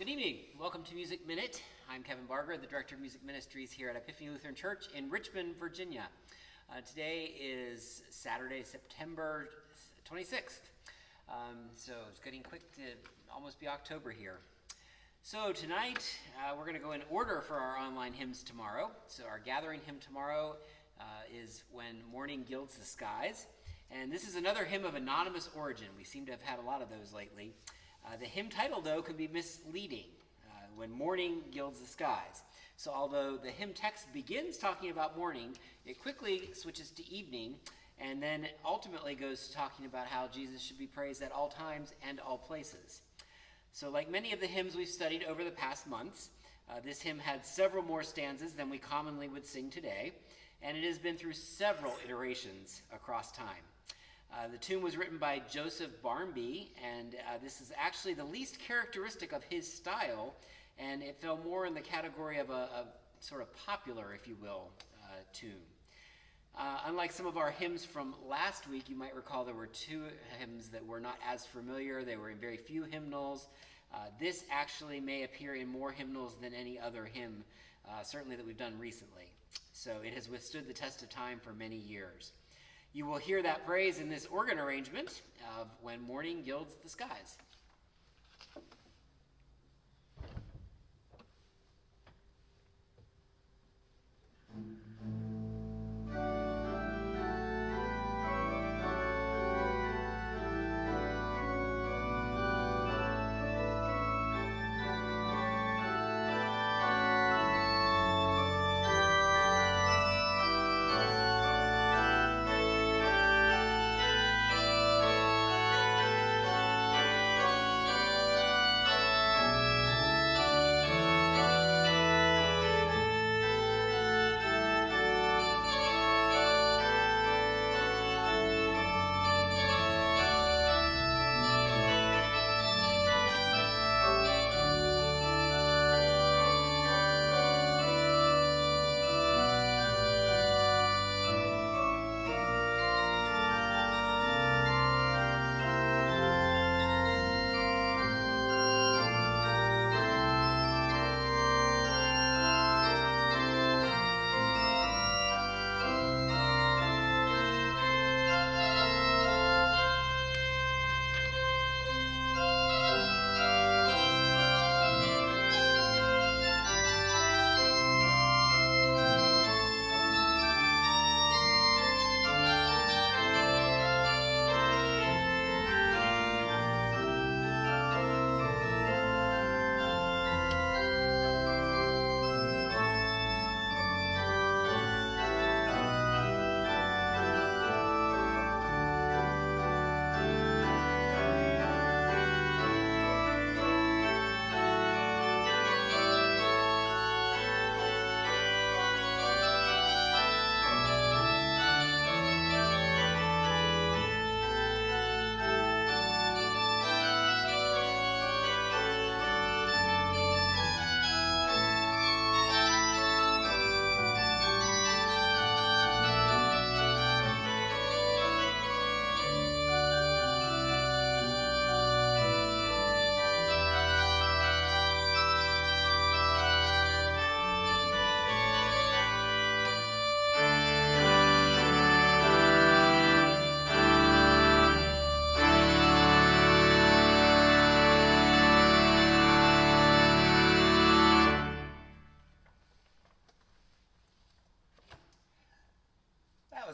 Good evening. Welcome to Music Minute. I'm Kevin Barger, the Director of Music Ministries here at Epiphany Lutheran Church in Richmond, Virginia. Today is Saturday, September 26th. So it's getting quick to almost be October here. So tonight we're going to go in order for our online hymns tomorrow. So our gathering hymn tomorrow is When Morning Gilds the Skies. And this is another hymn of anonymous origin. We seem to have had a lot of those lately. The hymn title, though, can be misleading, When Morning Gilds the Skies. So although the hymn text begins talking about morning, it quickly switches to evening, and then ultimately goes to talking about how Jesus should be praised at all times and all places. So like many of the hymns we've studied over the past months, this hymn had several more stanzas than we commonly would sing today, and it has been through several iterations across time. The tune was written by Joseph Barmby, and this is actually the least characteristic of his style, and it fell more in the category of a sort of popular, if you will, tune. Unlike some of our hymns from last week, you might recall there were two hymns that were not as familiar. They were in very few hymnals. This actually may appear in more hymnals than any other hymn, certainly that we've done recently. So it has withstood the test of time for many years. You will hear that praise in this organ arrangement of When Morning Gilds the Skies.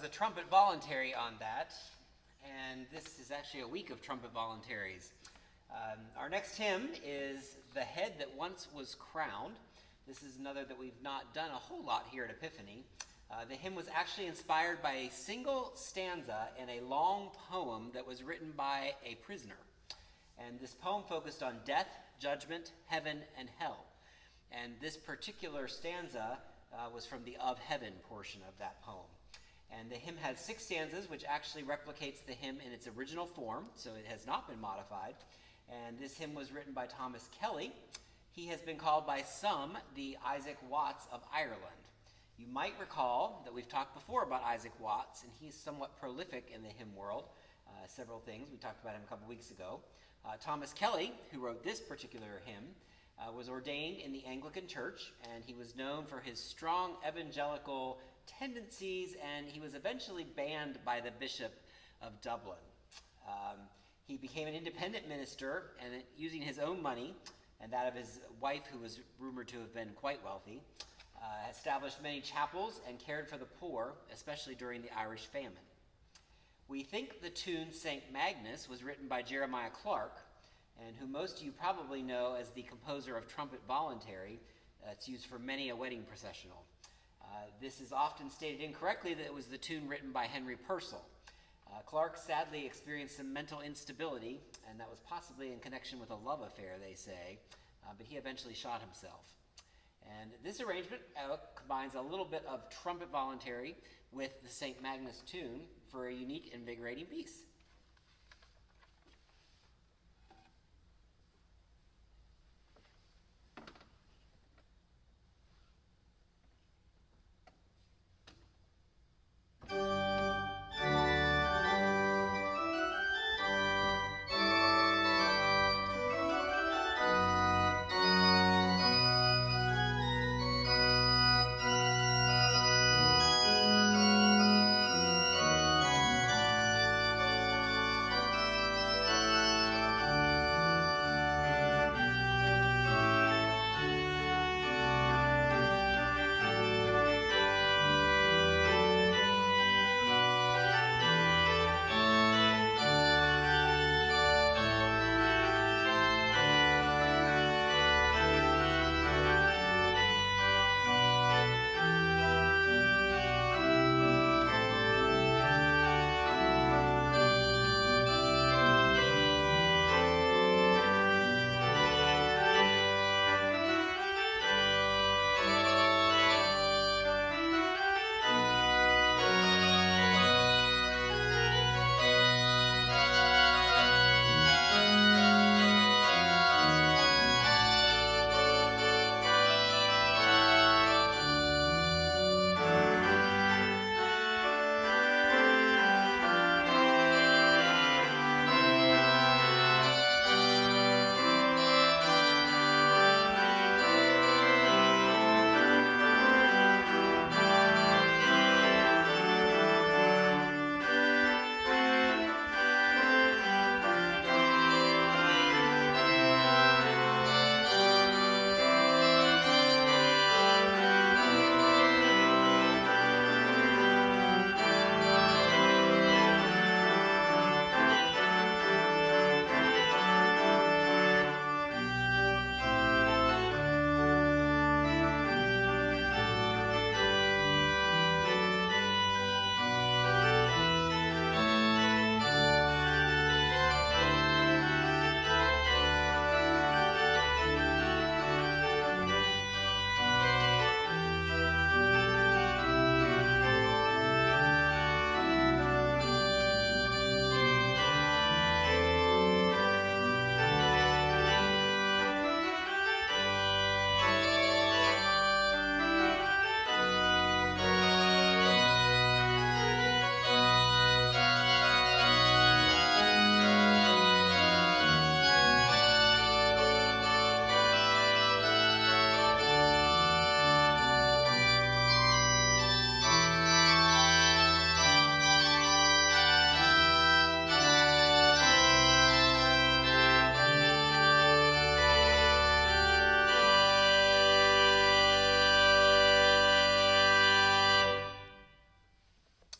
A trumpet voluntary on that, and this is actually a week of trumpet voluntaries. Our next hymn is The Head That Once Was Crowned. This is another that we've not done a whole lot here at Epiphany. The hymn was actually inspired by a single stanza in a long poem that was written by a prisoner. And this poem focused on death, judgment, heaven, and hell. And this particular stanza was from the Of Heaven portion of that poem. And the hymn has 6 stanzas, which actually replicates the hymn in its original form, so it has not been modified. And this hymn was written by Thomas Kelly. He has been called by some the Isaac Watts of Ireland. You might recall that we've talked before about Isaac Watts, and he's somewhat prolific in the hymn world. Several things. We talked about him a couple weeks ago. Thomas Kelly, who wrote this particular hymn, was ordained in the Anglican Church, and he was known for his strong evangelical tendencies, and he was eventually banned by the Bishop of Dublin. He became an independent minister, and using his own money and that of his wife, who was rumored to have been quite wealthy, established many chapels and cared for the poor, especially during the Irish famine. We think the tune St. Magnus was written by Jeremiah Clarke, and who most of you probably know as the composer of Trumpet Voluntary. It's used for many a wedding processional. This is often stated incorrectly that it was the tune written by Henry Purcell. Clarke sadly experienced some mental instability, and that was possibly in connection with a love affair, they say, but he eventually shot himself. And this arrangement combines a little bit of Trumpet Voluntary with the St. Magnus tune for a unique, invigorating piece.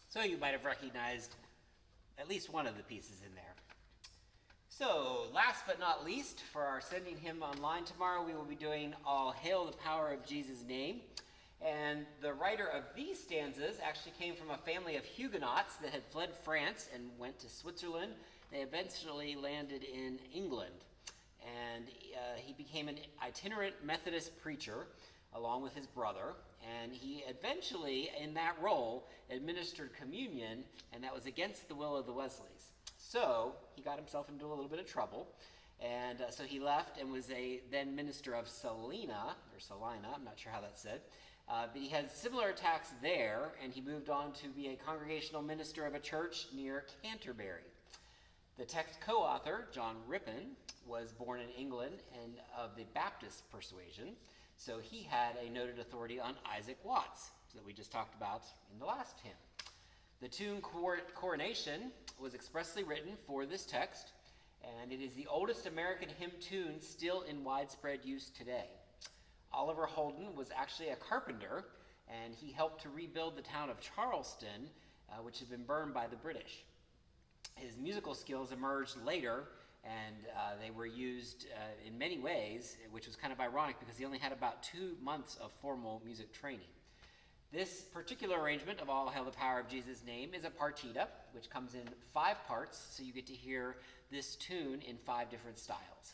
So you might have recognized at least one of the pieces in there. So last but not least, for our sending hymn online tomorrow, we will be doing All Hail the Power of Jesus' Name. And the writer of these stanzas actually came from a family of Huguenots that had fled France and went to Switzerland. They eventually landed in England. And he became an itinerant Methodist preacher along with his brother. And he eventually, in that role, administered communion, and that was against the will of the Wesleys. So he got himself into a little bit of trouble. And so he left and was a then minister of Salina, I'm not sure how that's said. But he had similar attacks there, and he moved on to be a congregational minister of a church near Canterbury. The text co-author, John Rippon, was born in England and of the Baptist persuasion, so he had a noted authority on Isaac Watts, that we just talked about in the last hymn. The tune Coronation was expressly written for this text, and it is the oldest American hymn tune still in widespread use today. Oliver Holden was actually a carpenter, and he helped to rebuild the town of Charleston, which had been burned by the British. His musical skills emerged later, and they were used in many ways, which was kind of ironic because he only had about 2 months of formal music training. This particular arrangement of All Hail the Power of Jesus' Name is a partita, which comes in 5 parts, so you get to hear this tune in 5 different styles.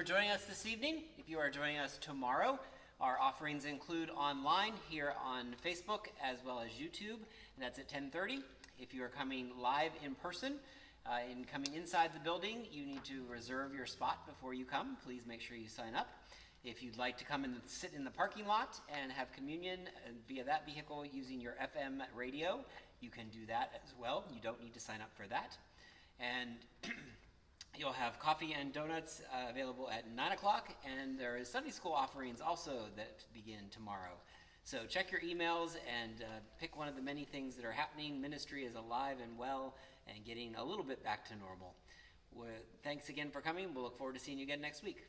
for joining us this evening. If you are joining us tomorrow, our offerings include online here on Facebook as well as YouTube, and that's at 10:30. If you are coming live in person, and coming inside the building, you need to reserve your spot before you come. Please make sure you sign up. If you'd like to come and sit in the parking lot and have communion via that vehicle using your FM radio, you can do that as well. You don't need to sign up for that. And you'll have coffee and donuts available at 9 o'clock, and there is Sunday school offerings also that begin tomorrow. So check your emails and pick one of the many things that are happening. Ministry is alive and well and getting a little bit back to normal. Thanks again for coming. We'll look forward to seeing you again next week.